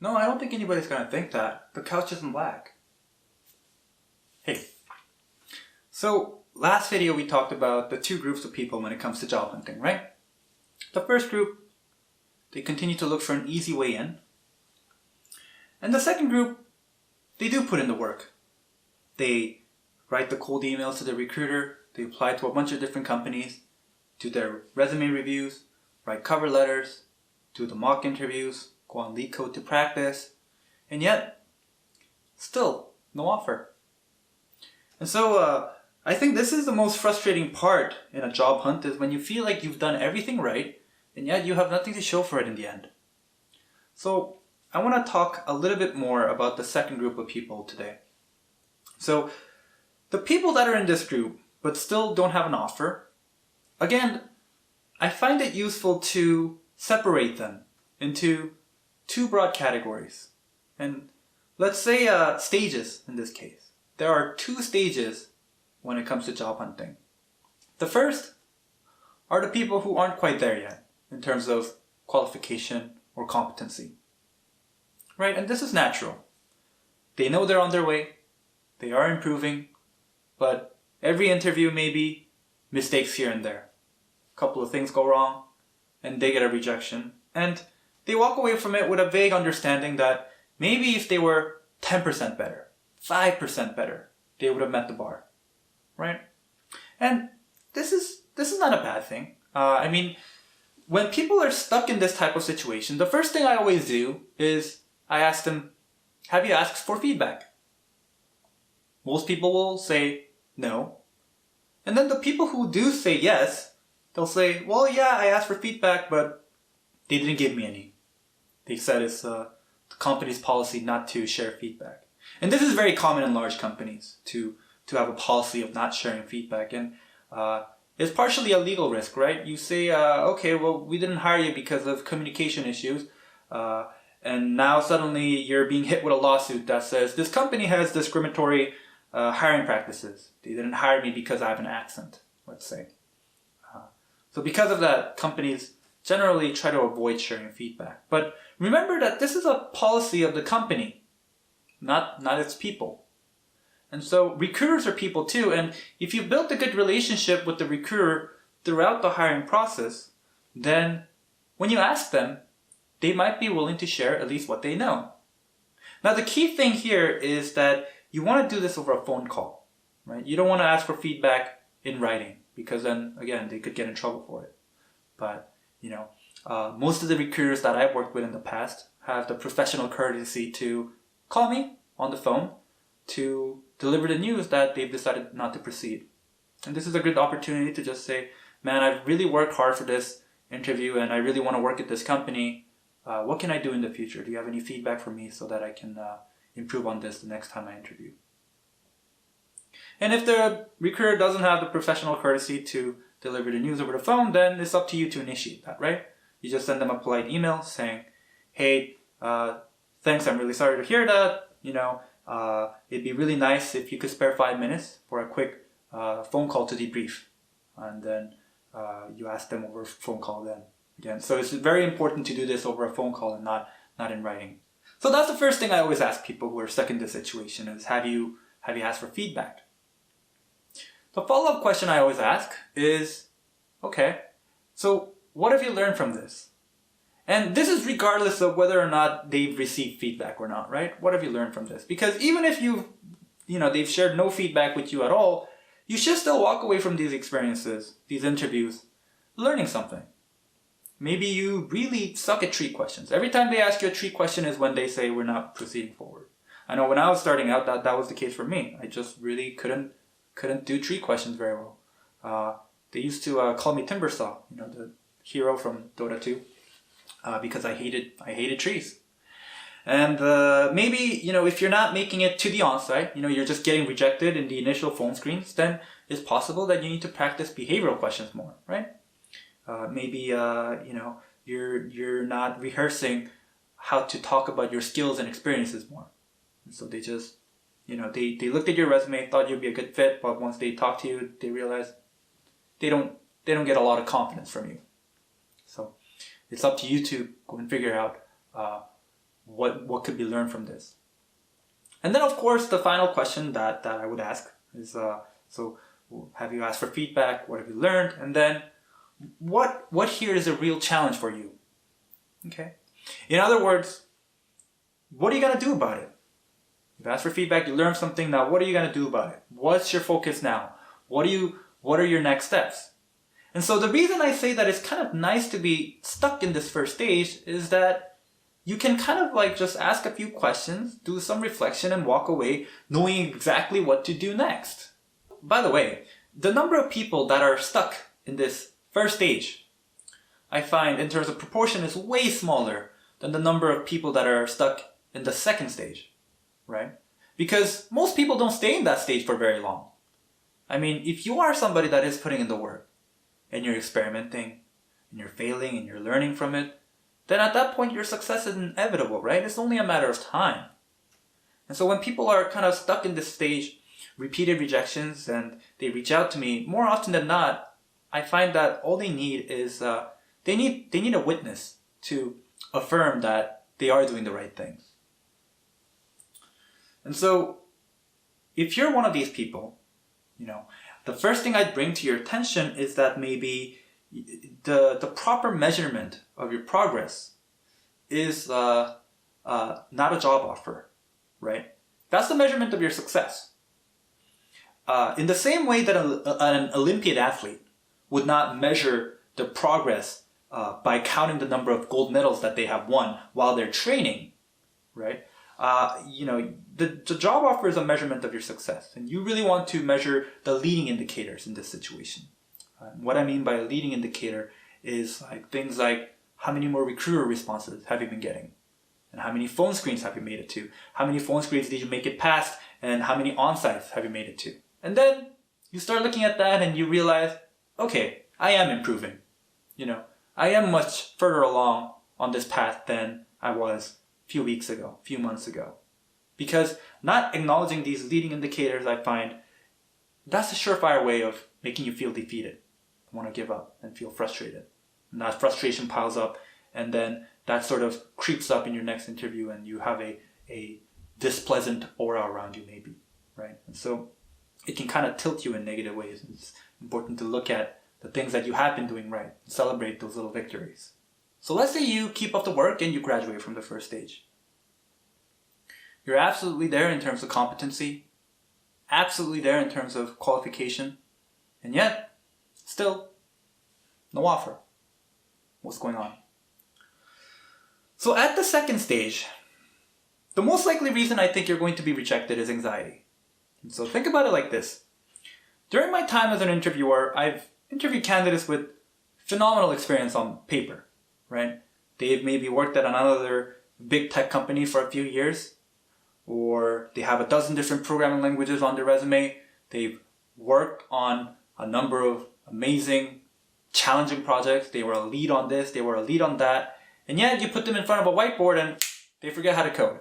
No, I don't think anybody's gonna think that. The couch isn't black. Hey. So, last video we talked about the two groups of people when it comes to job hunting, right? The first group, they continue to look for an easy way in. And the second group, they do put in the work. They write the cold emails to the recruiter, they apply to a bunch of different companies, do their resume reviews, write cover letters, do the mock interviews, go on lead code to practice, and yet, still, no offer. And so, I think this is the most frustrating part in a job hunt is when you feel like you've done everything right, and yet you have nothing to show for it in the end. So, I want to talk a little bit more about the second group of people today. So, the people that are in this group, but still don't have an offer, again, I find it useful to separate them into two broad categories. And let's say stages in this case. There are two stages when it comes to job hunting. The first are the people who aren't quite there yet in terms of qualification or competency. Right? And this is natural. They know they're on their way, they are improving, but every interview maybe mistakes here and there. A couple of things go wrong and they get a rejection. And they walk away from it with a vague understanding that maybe if they were 10% better, 5% better, they would have met the bar. Right? And this is not a bad thing. I mean, when people are stuck in this type of situation, the first thing I always do is I ask them, have you asked for feedback? Most people will say no. And then the people who do say yes, they'll say, well, yeah, I asked for feedback, but they didn't give me any. They said it's the company's policy not to share feedback. And this is very common in large companies to have a policy of not sharing feedback. And it's partially a legal risk, right? You say, okay, well, we didn't hire you because of communication issues. And now suddenly you're being hit with a lawsuit that says this company has discriminatory hiring practices. They didn't hire me because I have an accent, let's say. So because of that, companies generally try to avoid sharing feedback. But remember that this is a policy of the company, not its people. And so recruiters are people too, and if you built a good relationship with the recruiter throughout the hiring process, then when you ask them, they might be willing to share at least what they know. Now the key thing here is that you want to do this over a phone call, right? You don't want to ask for feedback in writing because then, again, they could get in trouble for it. But, most of the recruiters that I've worked with in the past have the professional courtesy to call me on the phone to deliver the news that they've decided not to proceed. And this is a good opportunity to just say, man, I've really worked hard for this interview and I really want to work at this company. What can I do in the future? Do you have any feedback for me so that I can improve on this the next time I interview? And if the recruiter doesn't have the professional courtesy to deliver the news over the phone, then it's up to you to initiate that, right? You just send them a polite email saying, hey, thanks, I'm really sorry to hear that. It'd be really nice if you could spare 5 minutes for a quick phone call to debrief. And then you ask them over a phone call then. Again, so it's very important to do this over a phone call and not in writing. So that's the first thing I always ask people who are stuck in this situation is, have you asked for feedback? The follow-up question I always ask is, okay, so what have you learned from this? And this is regardless of whether or not they've received feedback or not, right? What have you learned from this? Because even if they've shared no feedback with you at all, you should still walk away from these experiences, these interviews, learning something. Maybe you really suck at tree questions. Every time they ask you a tree question is when they say we're not proceeding forward. I know when I was starting out that was the case for me. I just really couldn't do tree questions very well. They used to call me Timbersaw, the hero from Dota 2. Because I hated trees. And maybe, if you're not making it to the onsite, you're just getting rejected in the initial phone screens, then it's possible that you need to practice behavioral questions more, right? Maybe, you're not rehearsing how to talk about your skills and experiences more. And so they just, they looked at your resume, thought you'd be a good fit, but once they talk to you, they realize they don't get a lot of confidence from you. So it's up to you to go and figure out what could be learned from this. And then, of course, the final question that I would ask is, so have you asked for feedback? What have you learned? And then, what here is a real challenge for you? Okay. In other words, what are you going to do about it? You've asked for feedback, you learned something, now what are you going to do about it? What's your focus now? What are your next steps? And so the reason I say that it's kind of nice to be stuck in this first stage is that you can kind of like just ask a few questions, do some reflection, and walk away knowing exactly what to do next. By the way, the number of people that are stuck in this first stage, I find in terms of proportion is way smaller than the number of people that are stuck in the second stage, right? Because most people don't stay in that stage for very long. I mean, if you are somebody that is putting in the work, and you're experimenting, and you're failing, and you're learning from it, then at that point your success is inevitable, right? It's only a matter of time. And so when people are kind of stuck in this stage, repeated rejections, and they reach out to me, more often than not, I find that all they need is, they need a witness to affirm that they are doing the right things. And so, if you're one of these people, the first thing I'd bring to your attention is that maybe the proper measurement of your progress is not a job offer, right? That's the measurement of your success. In the same way that an Olympiad athlete would not measure the progress by counting the number of gold medals that they have won while they're training, right? The job offer is a measurement of your success, and you really want to measure the leading indicators in this situation. What I mean by a leading indicator is things like how many more recruiter responses have you been getting, and how many phone screens have you made it to, how many phone screens did you make it past, and how many on-sites have you made it to. And then you start looking at that and you realize, okay, I am improving. I am much further along on this path than I was a few weeks ago, a few months ago. Because not acknowledging these leading indicators, I find, that's a surefire way of making you feel defeated, want to give up, and feel frustrated. And that frustration piles up, and then that sort of creeps up in your next interview, and you have a displeasant aura around you maybe, right? And so it can kind of tilt you in negative ways. It's important to look at the things that you have been doing right, and celebrate those little victories. So let's say you keep up the work and you graduate from the first stage. You're absolutely there in terms of competency, absolutely there in terms of qualification, and yet, still, no offer. What's going on? So at the second stage, the most likely reason I think you're going to be rejected is anxiety. And so think about it like this. During my time as an interviewer, I've interviewed candidates with phenomenal experience on paper, right? They've maybe worked at another big tech company for a few years, or they have a dozen different programming languages on their resume. They've worked on a number of amazing, challenging projects. They were a lead on this, they were a lead on that, and yet you put them in front of a whiteboard and they forget how to code.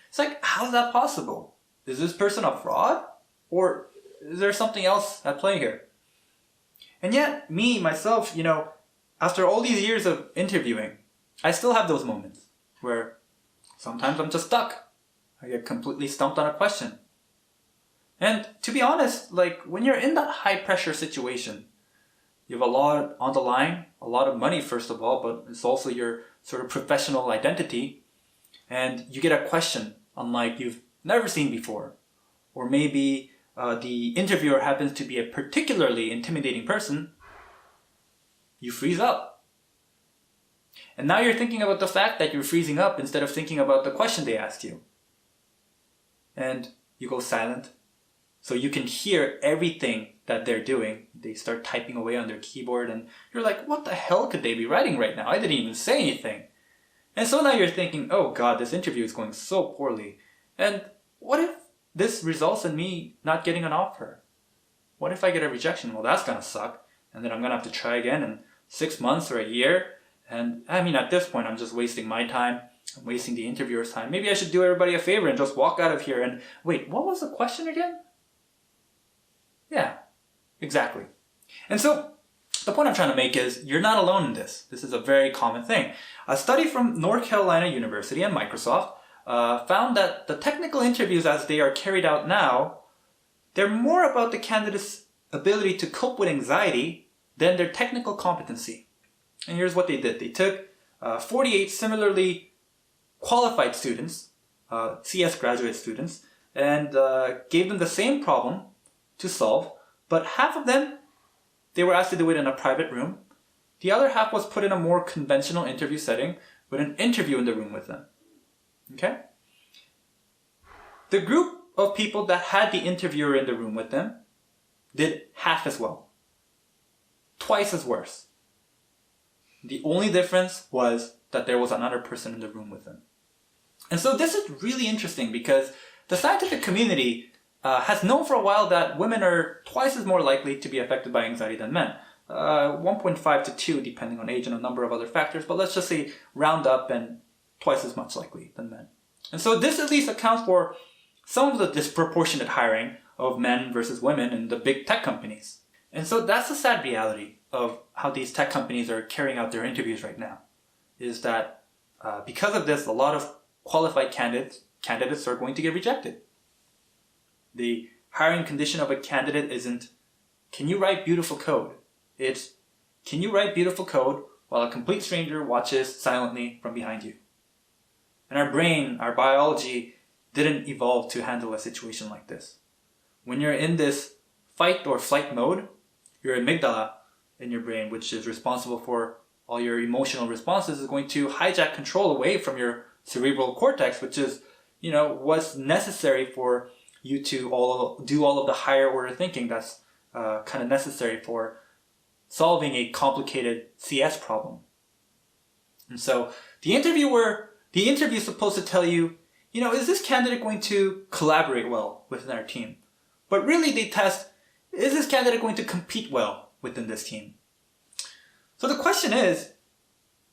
It's like, how's that possible? Is this person a fraud? Or is there something else at play here? And yet, myself, after all these years of interviewing, I still have those moments where sometimes I'm just stuck. I get completely stumped on a question. And to be honest, when you're in that high pressure situation, you have a lot on the line, a lot of money first of all, but it's also your sort of professional identity. And you get a question unlike you've never seen before. Or maybe the interviewer happens to be a particularly intimidating person. You freeze up. And now you're thinking about the fact that you're freezing up instead of thinking about the question they asked you. And you go silent. So you can hear everything that they're doing. They start typing away on their keyboard and you're like, what the hell could they be writing right now? I didn't even say anything. And so now you're thinking, oh God, this interview is going so poorly. And what if this results in me not getting an offer? What if I get a rejection? Well, that's gonna suck. And then I'm gonna have to try again in 6 months or a year. And at this point, I'm just wasting my time. I'm wasting the interviewer's time. Maybe I should do everybody a favor and just walk out of here and wait, what was the question again? Yeah, exactly. And so The point I'm trying to make is you're not alone in this. This is a very common thing. A study from North Carolina University and Microsoft found that the technical interviews as they are carried out now, they're more about the candidate's ability to cope with anxiety than their technical competency. And here's what they did. They took 48 similarly qualified students, CS graduate students, and gave them the same problem to solve, but half of them, they were asked to do it in a private room. The other half was put in a more conventional interview setting with an interview in the room with them. Okay? The group of people that had the interviewer in the room with them did half as well. Twice as worse. The only difference was that there was another person in the room with them. And so this is really interesting because the scientific community has known for a while that women are twice as more likely to be affected by anxiety than men. 1.5 to 2 depending on age and a number of other factors, but let's just say round up and twice as much likely than men. And so this at least accounts for some of the disproportionate hiring of men versus women in the big tech companies. And so that's the sad reality of how these tech companies are carrying out their interviews right now, is that because of this, a lot of qualified candidates are going to get rejected. The hiring condition of a candidate isn't, can you write beautiful code? It's, can you write beautiful code while a complete stranger watches silently from behind you? And our brain, our biology, didn't evolve to handle a situation like this. When you're in this fight or flight mode, your amygdala in your brain, which is responsible for all your emotional responses, is going to hijack control away from your cerebral cortex, which is, what's necessary for you to do all of the higher order thinking that's kind of necessary for solving a complicated CS problem. And so the interview is supposed to tell you, is this candidate going to collaborate well within our team? But really they test, is this candidate going to compete well within this team? So the question is,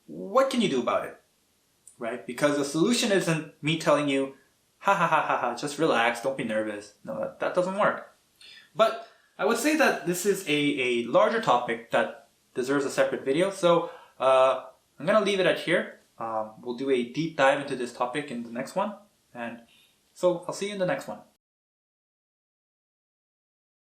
what can you do about it? Right? Because the solution isn't me telling you, ha, just relax, don't be nervous. No, that doesn't work. But I would say that this is a larger topic that deserves a separate video. So I'm going to leave it at here. We'll do a deep dive into this topic in the next one. And so I'll see you in the next one.